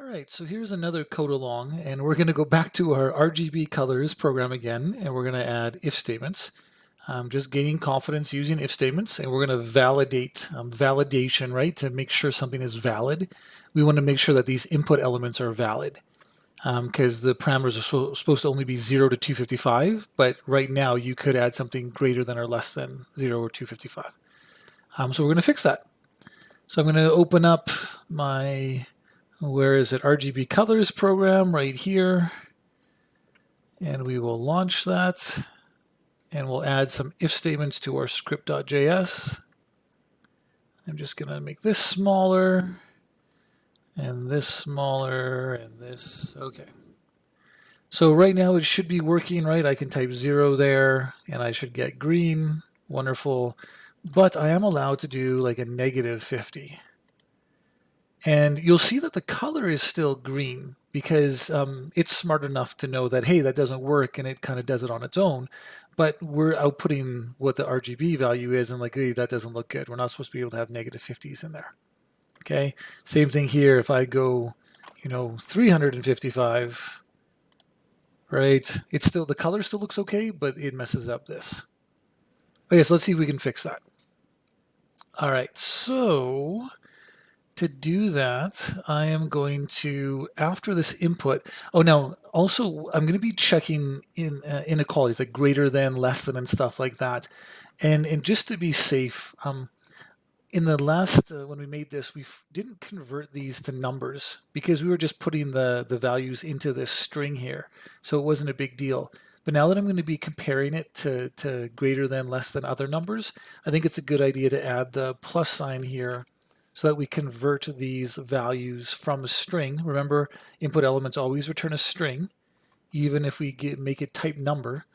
All right, so here's another code along, and we're going to go back to our RGB colors program again, and we're going to add if statements. Just gaining confidence using if statements, and we're going to validate validation, right, to make sure something is valid. We want to make sure that these input elements are valid because the parameters are supposed to only be 0 to 255, but right now you could add something greater than or less than 0 or 255. So we're going to fix that. So I'm going to open up my where is it? RGB Colors program right here. And we will launch that. And we'll add some if statements to our script.js. I'm just going to make this smaller. And this smaller. And this. Okay. So right now it should be working, right? I can type 0 there. And I should get green. Wonderful. But I am allowed to do like a -50. And you'll see that the color is still green because it's smart enough to know that, hey, that doesn't work, and it kind of does it on its own. But we're outputting what the RGB value is, and like, hey, that doesn't look good. We're not supposed to be able to have -50s in there. Okay, same thing here. If I go, 355, right? It's still, the color still looks okay, but it messes up this. Okay, so let's see if we can fix that. All right, so to do that, I am going to, after this input, now also I'm going to be checking in inequalities like greater than, less than, and stuff like that. And just to be safe, in the last, when we made this, we didn't convert these to numbers because we were just putting the values into this string here. So it wasn't a big deal. But now that I'm going to be comparing it to greater than, less than other numbers, I think it's a good idea to add the plus sign here so that we convert these values from a string. Remember, input elements always return a string, even if we make it type number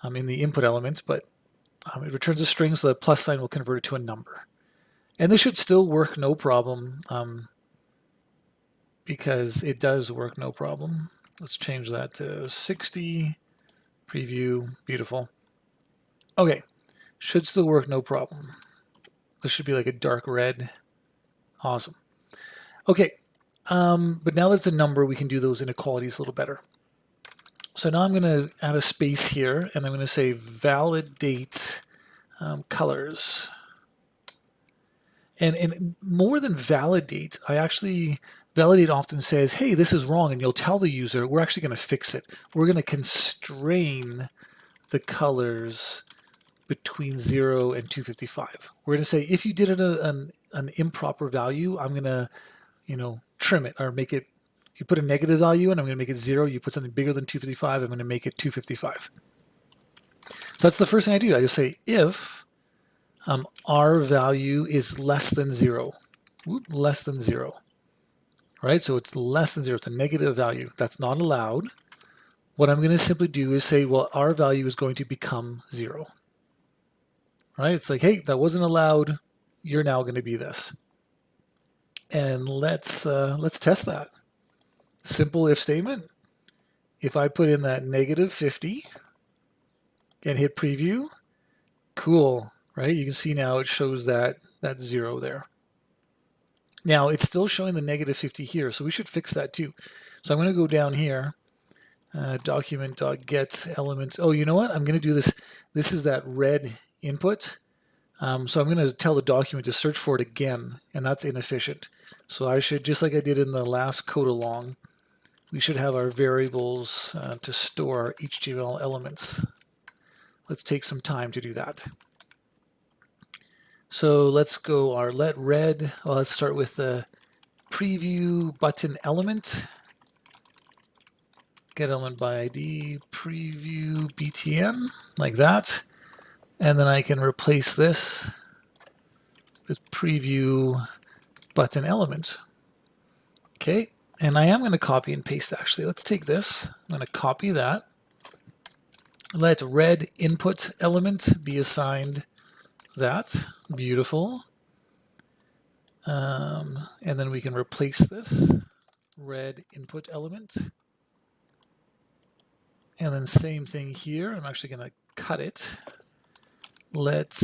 in the input element, but it returns a string, so the plus sign will convert it to a number. And this should still work no problem because it does work no problem. Let's change that to 60, preview, beautiful. Okay, should still work no problem. This should be like a dark red. Awesome. Okay, but now that it's a number, we can do those inequalities a little better. So now I'm going to add a space here, and I'm going to say validate colors. And more than validate, validate often says, hey, this is wrong, and you'll tell the user, we're actually going to fix it. We're going to constrain the colors between 0 and 255. We're going to say, if you did it an improper value, I'm going to, trim it or make it, you put a negative value in, I'm going to make it 0. You put something bigger than 255, I'm going to make it 255. So that's the first thing I do. I just say if R value is less than 0. Less than 0. Right? So it's less than 0. It's a negative value. That's not allowed. What I'm going to simply do is say, well, R value is going to become 0. Right? It's like, hey, that wasn't allowed. You're now going to be this. And let's test that. Simple if statement. If I put in that -50 and hit preview, cool, right? You can see now it shows that 0 there. Now it's still showing the -50 here, so we should fix that too. So I'm going to go down here, document.get elements. Oh, you know what? I'm going to do this. This is that red input. So I'm going to tell the document to search for it again, and that's inefficient. So I should, just like I did in the last code along, we should have our variables to store our HTML elements. Let's take some time to do that. So let's go our let red. Well, let's start with the preview button element. Get element by ID, preview BTN, like that. And then I can replace this with preview button element. Okay, and I am going to copy and paste actually. Let's take this. I'm going to copy that. Let red input element be assigned that. Beautiful. And then we can replace this red input element. And then same thing here. I'm actually going to cut it. Let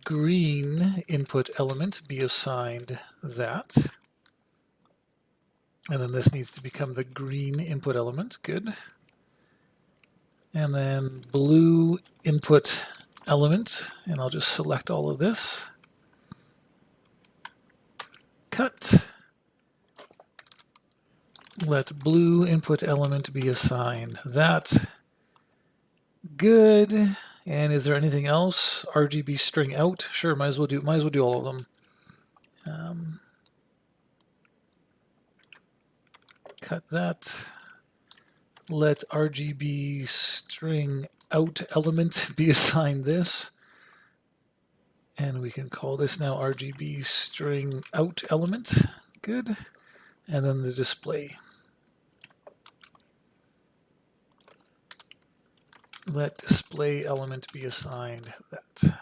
green input element be assigned that. And then this needs to become the green input element. Good. And then blue input element. And I'll just select all of this. Cut. Let blue input element be assigned that. Good. And is there anything else? RGB string out. Sure, might as well do all of them. Cut that. Let RGB string out element be assigned this. And we can call this now RGB string out element. Good. And then the display. Let display element be assigned that.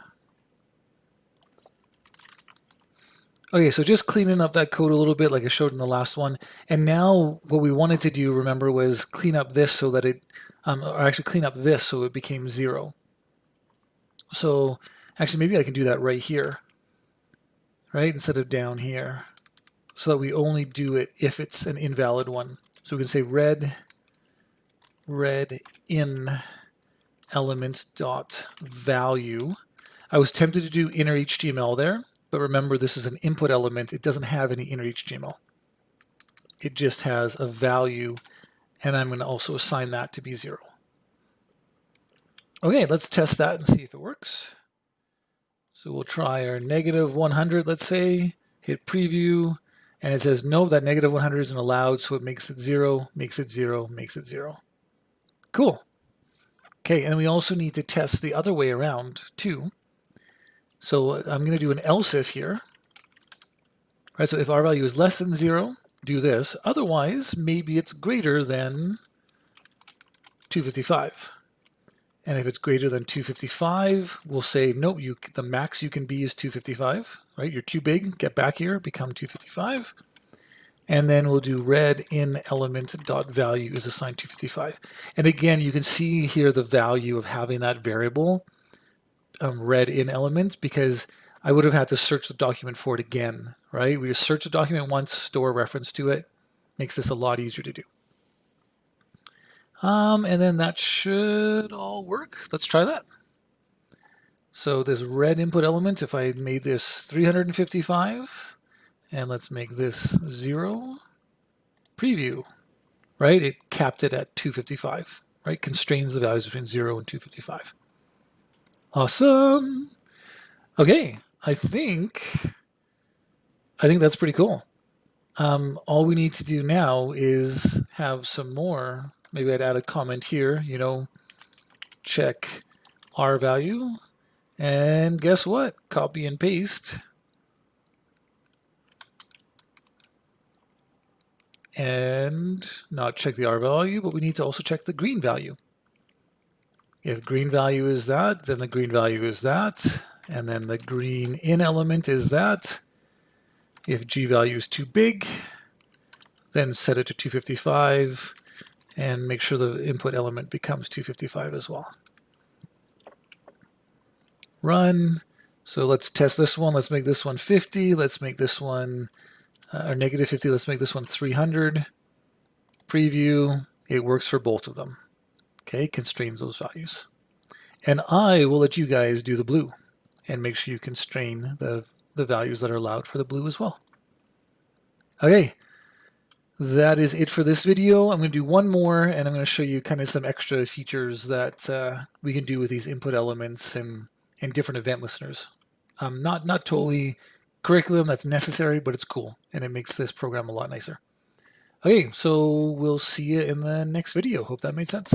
Okay, so just cleaning up that code a little bit like I showed in the last one. And now what we wanted to do, remember, was clean up this so that it, or actually clean up this so it became 0. So actually maybe I can do that right here, right, instead of down here, so that we only do it if it's an invalid one. So we can say red in element dot value. I was tempted to do inner HTML there, but remember this is an input element. It doesn't have any inner HTML. It just has a value, and I'm going to also assign that to be 0. Okay, let's test that and see if it works. So we'll try our -100, let's say, hit preview, and it says, no, that -100 isn't allowed, so it makes it 0, makes it 0, makes it 0. Cool. Okay, and we also need to test the other way around too. So I'm going to do an else if here. Right, so if R value is less than 0, do this. Otherwise, maybe it's greater than 255. And if it's greater than 255, we'll say, no, the max you can be is 255, right? You're too big, get back here, become 255. And then we'll do red in element dot value is assigned 255. And again, you can see here the value of having that variable red in element, because I would have had to search the document for it again, right? We just search the document once, store a reference to it. Makes this a lot easier to do. And then that should all work. Let's try that. So this red input element, if I made this 355, and let's make this 0, preview, right? It capped it at 255, right? Constrains the values between 0 and 255. Awesome. Okay, I think that's pretty cool. All we need to do now is have some more. Maybe I'd add a comment here, check R value, and guess what? Copy and paste. And not check the R value, but we need to also check the green value. If green value is that, then the green value is that, and then the green in element is that. If G value is too big, then set it to 255 and make sure the input element becomes 255 as well. Run. So let's test this one. Let's make this one 50. Let's make this one or -50. Let's make this one 300. Preview. It works for both of them. Okay, constrains those values. And I will let you guys do the blue and make sure you constrain the values that are allowed for the blue as well. Okay, that is it for this video. I'm going to do one more, and I'm going to show you kind of some extra features that we can do with these input elements and different event listeners. Not totally curriculum that's necessary, but it's cool, and it makes this program a lot nicer. Okay, so we'll see you in the next video. Hope that made sense.